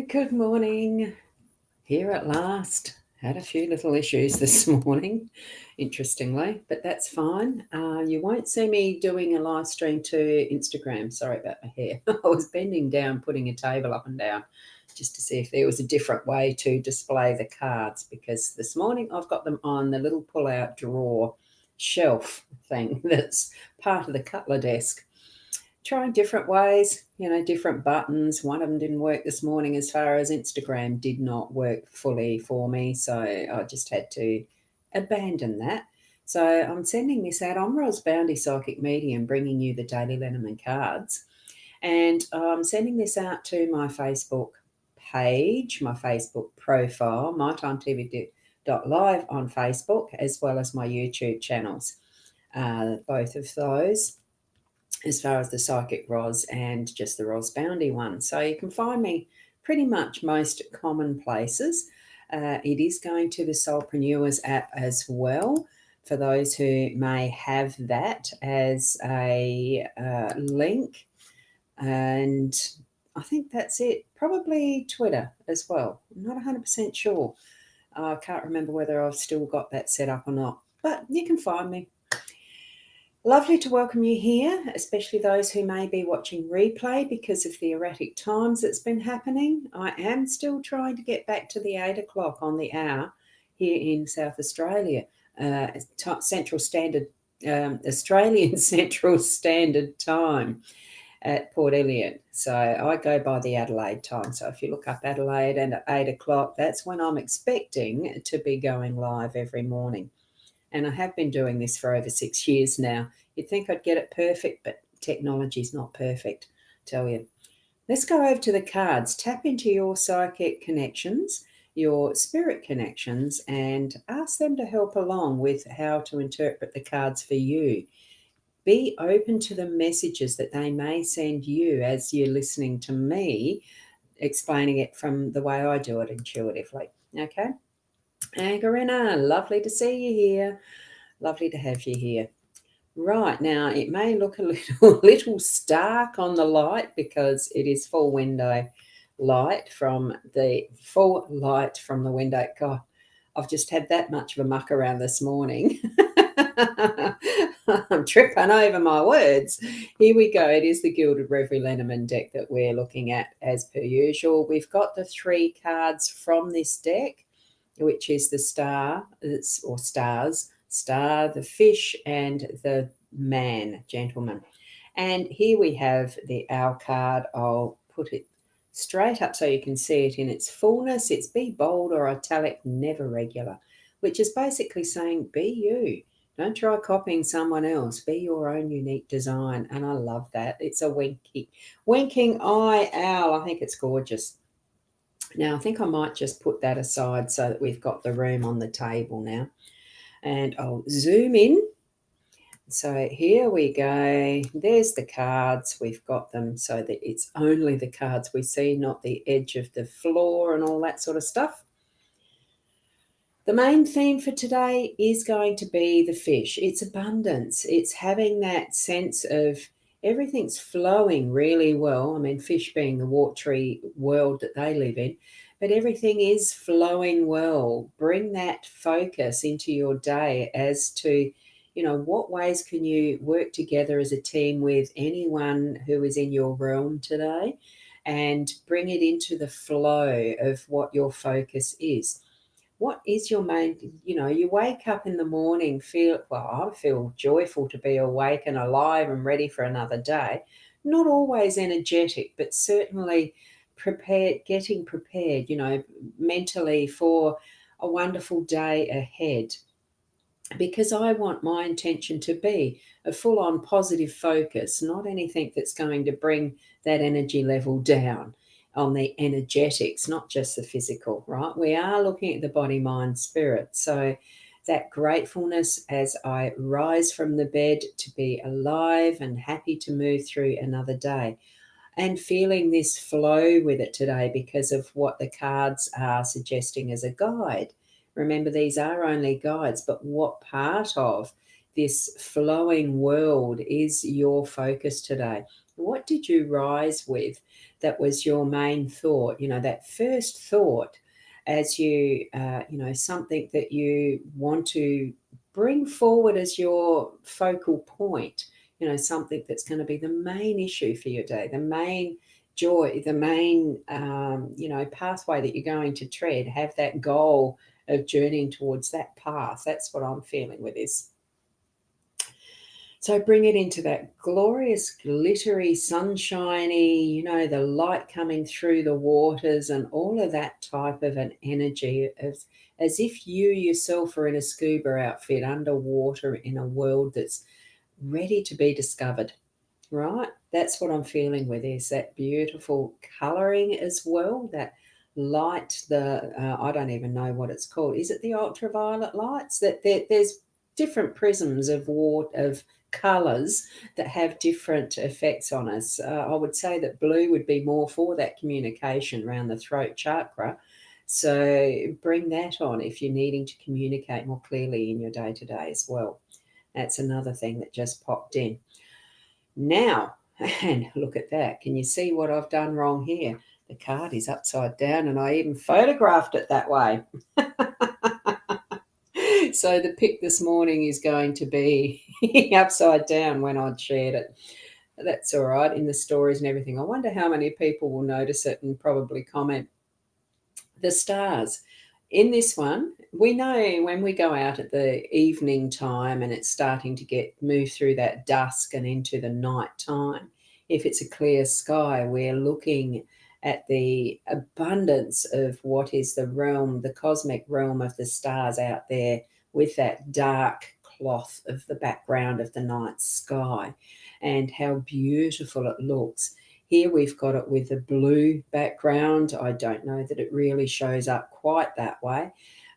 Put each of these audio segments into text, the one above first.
Good morning. Here at last. Had a few little issues this morning, interestingly, but that's fine. You won't see me doing a live stream to Instagram. Sorry about my hair. I was bending down, putting a table up and down just to see if there was a different way to display the cards because this morning I've got them on the little pull out drawer shelf thing that's part of the cutler desk, trying different ways, different buttons. One of them didn't work this morning as far as Instagram did not work fully for me. So I just had to abandon that. So I'm sending this out. I'm Boundy Psychic Medium, bringing you the daily Lenormand cards. And I'm sending this out to my Facebook page, my Facebook profile, mytimetv.live on Facebook, as well as my YouTube channels. Both of those, as far as the Psychic Roz and just the Roz Boundy one. So you can find me pretty much most common places. It is going to the Soulpreneurs app as well, for those who may have that as a link. And I think that's it. Probably Twitter as well. I'm not 100% sure. I can't remember whether I've still got that set up or not. But you can find me. Lovely to welcome you here, especially those who may be watching replay because of the erratic times that's been happening. I am still trying to get back to the 8 o'clock on the hour here in South Australia, Central Standard, Australian Central Standard Time at Port Elliot. So I go by the Adelaide time. So if you look up Adelaide and at 8 o'clock, that's when I'm expecting to be going live every morning. And I have been doing this for over 6 years now. You'd think I'd get it perfect, but technology's not perfect, I tell you. Let's go over to the cards. Tap into your psychic connections, your spirit connections, and ask them to help along with how to interpret the cards for you. Be open to the messages that they may send you as you're listening to me, explaining it from the way I do it intuitively. Okay? And Corinna, lovely to see you here. Lovely to have you here. Right, now it may look a little stark on the light because it is full light from the window. God, I've just had that much of a muck around this morning. I'm tripping over my words. Here we go. It is the Gilded Reverie Lenormand deck that we're looking at as per usual. We've got the 3 cards from this deck, which is the star, or stars, star, the fish, and the man, gentleman. And here we have the owl card. I'll put it straight up so you can see it in its fullness. It's be bold or italic, never regular, which is basically saying be you. Don't try copying someone else. Be your own unique design. And I love that. It's a winking eye owl. I think it's gorgeous. Now, I think I might just put that aside so that we've got the room on the table now. And I'll zoom in. So here we go. There's the cards. We've got them so that it's only the cards we see, not the edge of the floor and all that sort of stuff. The main theme for today is going to be the fish. It's abundance. It's having that sense of everything's flowing really well. I mean, fish being the watery world that they live in, but everything is flowing well. Bring that focus into your day as to, what ways can you work together as a team with anyone who is in your realm today, and bring it into the flow of what your focus is. What is your main, you wake up in the morning, I feel joyful to be awake and alive and ready for another day. Not always energetic, but certainly getting prepared, mentally for a wonderful day ahead. Because I want my intention to be a full-on positive focus, not anything that's going to bring that energy level down on the energetics, not just the physical, right? We are looking at the body, mind, spirit. So that gratefulness as I rise from the bed to be alive and happy to move through another day, and feeling this flow with it today because of what the cards are suggesting as a guide. Remember, these are only guides, but what part of this flowing world is your focus today. What did you rise with that was your main thought? That first thought as something that you want to bring forward as your focal point, something that's going to be the main issue for your day, the main joy, the main, pathway that you're going to tread. Have that goal of journeying towards that path. That's what I'm feeling with this. So bring it into that glorious, glittery, sunshiny, the light coming through the waters and all of that type of an energy, as if you yourself are in a scuba outfit underwater in a world that's ready to be discovered, right? That's what I'm feeling with this, that beautiful colouring as well, that light, I don't even know what it's called. Is it the ultraviolet lights? There's different prisms of colours that have different effects on us. I would say that blue would be more for that communication around the throat chakra. So bring that on if you're needing to communicate more clearly in your day-to-day as well. That's another thing that just popped in. Now, and look at that. Can you see what I've done wrong here? The card is upside down and I even photographed it that way. So the pic this morning is going to be upside down when I'd shared it. That's all right in the stories and everything. I wonder how many people will notice it and probably comment. The stars. In this one, we know when we go out at the evening time and it's starting to move through that dusk and into the night time, if it's a clear sky, we're looking at the abundance of what is the cosmic realm of the stars out there with that dark cloth of the background of the night sky and how beautiful it looks. Here we've got it with a blue background. I don't know that it really shows up quite that way,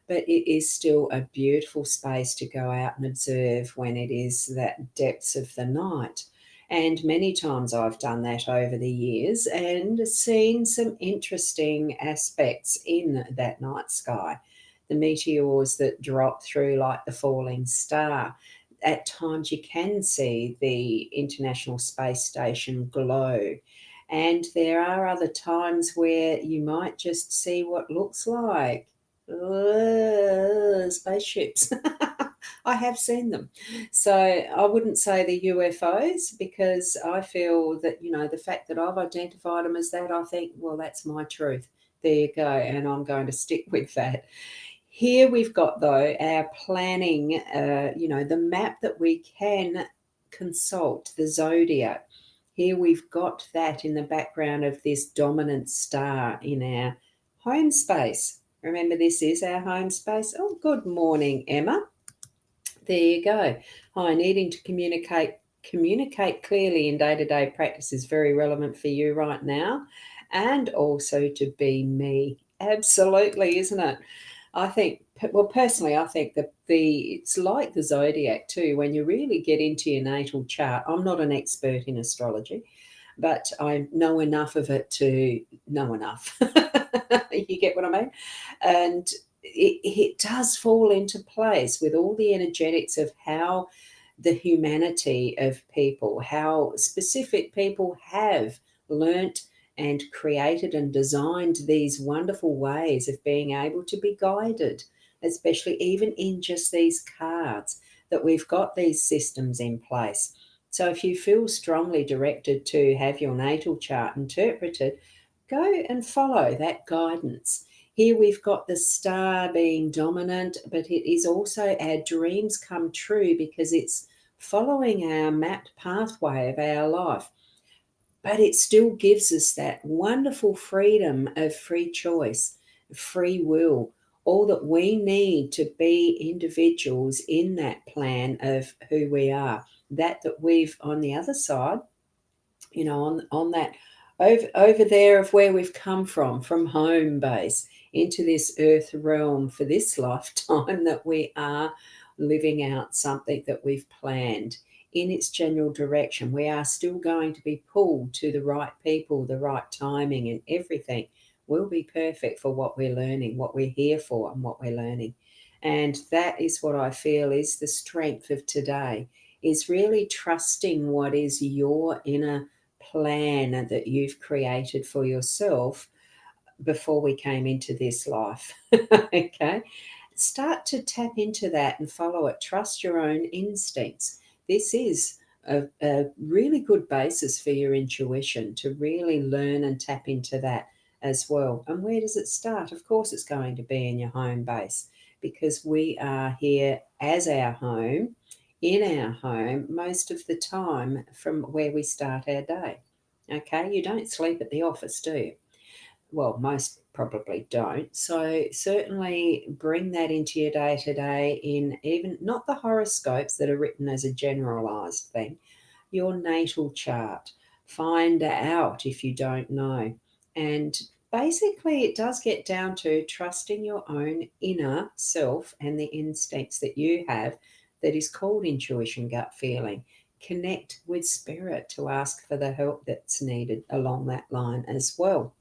but it is still a beautiful space to go out and observe when it is that depths of the night. And many times I've done that over the years and seen some interesting aspects in that night sky. The meteors that drop through like the falling star. At times you can see the International Space Station glow. And there are other times where you might just see what looks like spaceships. I have seen them. So I wouldn't say the UFOs because I feel that, the fact that I've identified them as that, I think, well, that's my truth. There you go. And I'm going to stick with that. Here we've got, though, our planning, the map that we can consult, the zodiac. Here we've got that in the background of this dominant star in our home space. Remember, this is our home space. Oh, good morning, Emma. There you go. Hi, needing to communicate clearly in day-to-day practice is very relevant for you right now, and also to be me. Absolutely, isn't it? I think, well, personally, I think that it's like the zodiac too. When you really get into your natal chart, I'm not an expert in astrology, but I know enough of it to know enough. You get what I mean? And it does fall into place with all the energetics of how the humanity of people, how specific people have learnt and created and designed these wonderful ways of being able to be guided, especially even in just these cards, that we've got these systems in place. So if you feel strongly directed to have your natal chart interpreted, go and follow that guidance. Here we've got the star being dominant, but it is also our dreams come true because it's following our mapped pathway of our life. But it still gives us that wonderful freedom of free choice, free will, all that we need to be individuals in that plan of who we are. That we've on the other side, on that over there of where we've come from home base into this earth realm for this lifetime, that we are living out something that we've planned in its general direction. We are still going to be pulled to the right people, the right timing, and everything will be perfect for what we're learning, what we're here for, and what we're learning. And that is what I feel is the strength of today, is really trusting what is your inner plan that you've created for yourself before we came into this life. Okay? Start to tap into that and follow it. Trust your own instincts. This is a really good basis for your intuition to really learn and tap into that as well. And where does it start? Of course, it's going to be in your home base, because we are here as our home, in our home, most of the time from where we start our day. Okay, you don't sleep at the office, do you? Well, most probably don't. So certainly bring that into your day to day, in even not the horoscopes that are written as a generalized thing, your natal chart. Find out if you don't know. And basically, it does get down to trusting your own inner self and the instincts that you have, that is called intuition, gut feeling. Connect with spirit to ask for the help that's needed along that line as well.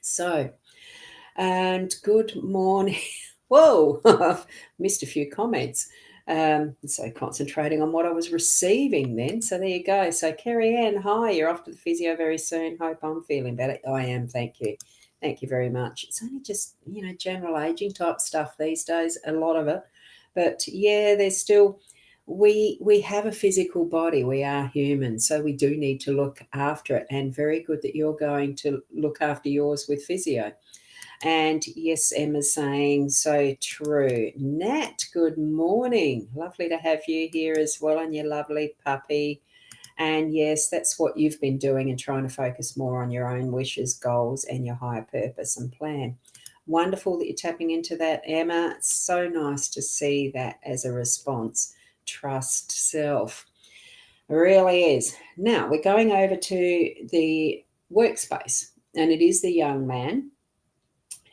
So, and good morning. Whoa, I've missed a few comments. So concentrating on what I was receiving then. So there you go. So Kerry Ann, hi, you're off to the physio very soon. Hope I'm feeling better. I am, thank you. Thank you very much. It's only just, general aging type stuff these days, a lot of it. But yeah, there's still, we have a physical body. We are human, so we do need to look after it. And very good that you're going to look after yours with physio. And yes, Emma's saying so true. Nat, good morning. Lovely to have you here as well, and your lovely puppy. And yes, that's what you've been doing, and trying to focus more on your own wishes, goals, and your higher purpose and plan. Wonderful that you're tapping into that, Emma. It's so nice to see that as a response. Trust self. It really is. Now we're going over to the workspace, and it is the young man.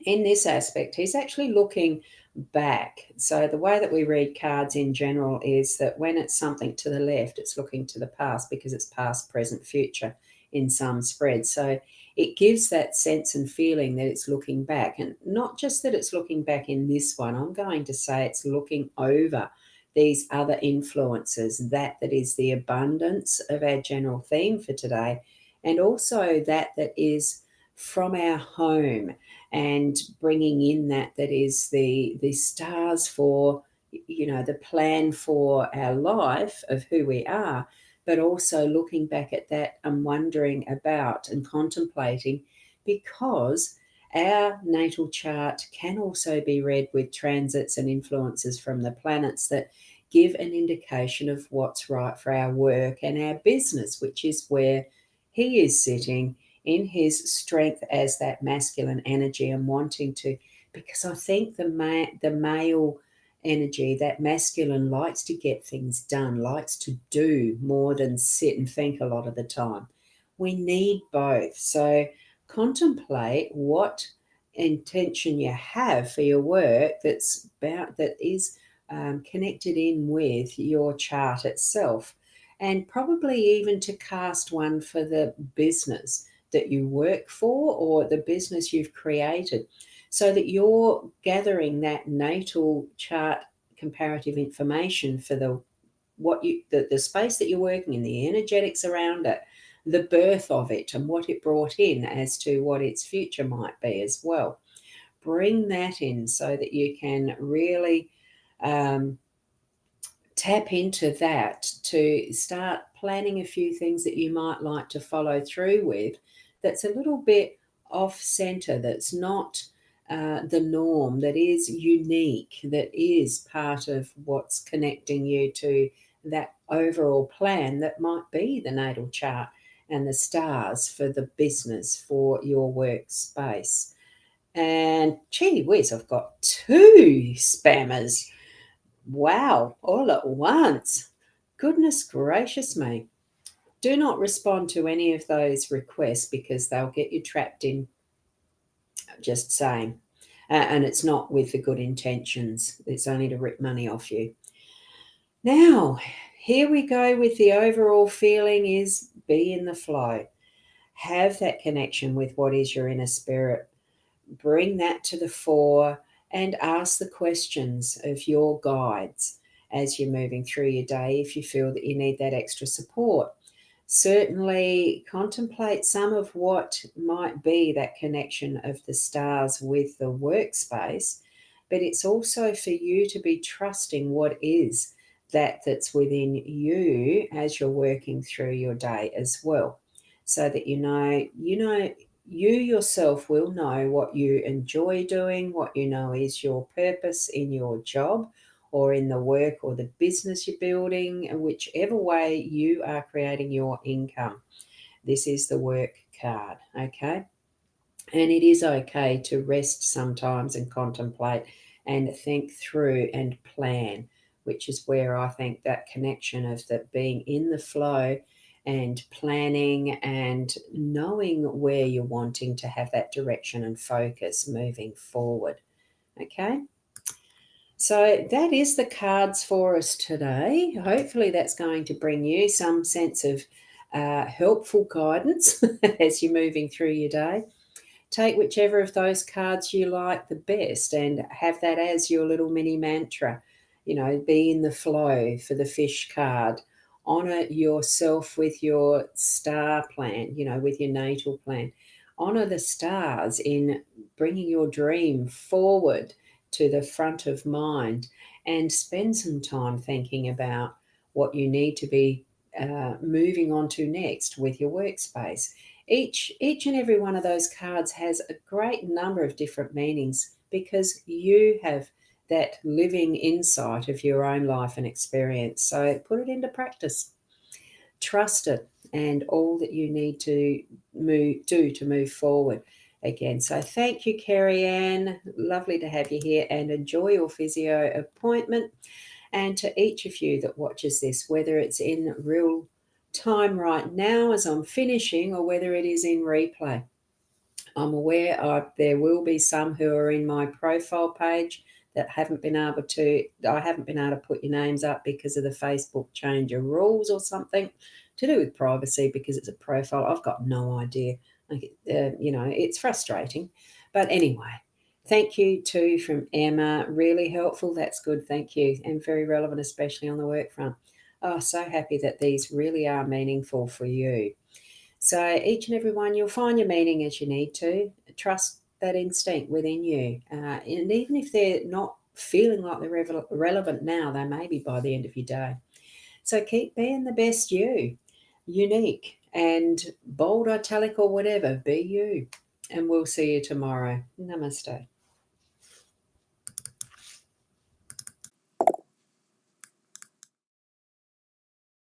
In this aspect, he's actually looking back. So the way that we read cards in general is that when it's something to the left, it's looking to the past, because it's past, present, future in some spreads. So it gives that sense and feeling that it's looking back. And not just that it's looking back in this one, I'm going to say it's looking over these other influences, that is the abundance of our general theme for today, and also that is from our home, and bringing in that is the stars for the plan for our life of who we are, but also looking back at that and wondering about and contemplating, because our natal chart can also be read with transits and influences from the planets that give an indication of what's right for our work and our business, which is where he is sitting in his strength as that masculine energy, and wanting to, because I think the male energy, that masculine, likes to get things done, likes to do more than sit and think a lot of the time. We need both. So contemplate what intention you have for your work that is connected in with your chart itself, and probably even to cast one for the business that you work for, or the business you've created, so that you're gathering that natal chart comparative information for the space that you're working in, the energetics around it, the birth of it, and what it brought in as to what its future might be as well. Bring that in so that you can really tap into that to start planning a few things that you might like to follow through with, that's a little bit off center, that's not the norm, that is unique, that is part of what's connecting you to that overall plan that might be the natal chart and the stars for the business, for your workspace. And gee whiz, I've got 2 spammers. Wow, all at once. Goodness gracious me. Do not respond to any of those requests, because they'll get you trapped in, just saying. And it's not with the good intentions. It's only to rip money off you. Now, here we go with the overall feeling is be in the flow. Have that connection with what is your inner spirit. Bring that to the fore, and ask the questions of your guides as you're moving through your day if you feel that you need that extra support. Certainly contemplate some of what might be that connection of the stars with the workspace, but it's also for you to be trusting what is that's within you as you're working through your day as well, so that you yourself will know what you enjoy doing, what you know is your purpose in your job or in the work or the business you're building, and whichever way you are creating your income. This is the work card, okay? And it is okay to rest sometimes and contemplate and think through and plan, which is where I think that connection of that being in the flow and planning and knowing where you're wanting to have that direction and focus moving forward. Okay? So that is the cards for us today. Hopefully, that's going to bring you some sense of helpful guidance as you're moving through your day. Take whichever of those cards you like the best and have that as your little mini mantra. Be in the flow for the fish card. Honor yourself with your star plan, with your natal plan. Honor the stars in bringing your dream forward to the front of mind, and spend some time thinking about what you need to be moving on to next with your workspace. Each and every one of those cards has a great number of different meanings because you have that living insight of your own life and experience. So put it into practice. Trust it and all that you need to do to move forward again. So thank you, Kerry Ann. Lovely to have you here, and enjoy your physio appointment. And to each of you that watches this, whether it's in real time right now as I'm finishing or whether it is in replay, I'm aware there will be some who are in my profile page that I haven't been able to put your names up because of the Facebook change of rules or something to do with privacy, because it's a profile. I've got no idea. It's frustrating. But anyway, thank you too from Emma. Really helpful. That's good. Thank you. And very relevant, especially on the work front. Oh, so happy that these really are meaningful for you. So each and every one, you'll find your meaning as you need to. Trust that instinct within you. And even if they're not feeling like they're relevant now, they may be by the end of your day. So keep being the best you, unique and bold, italic or whatever. Be you. And we'll see you tomorrow. Namaste.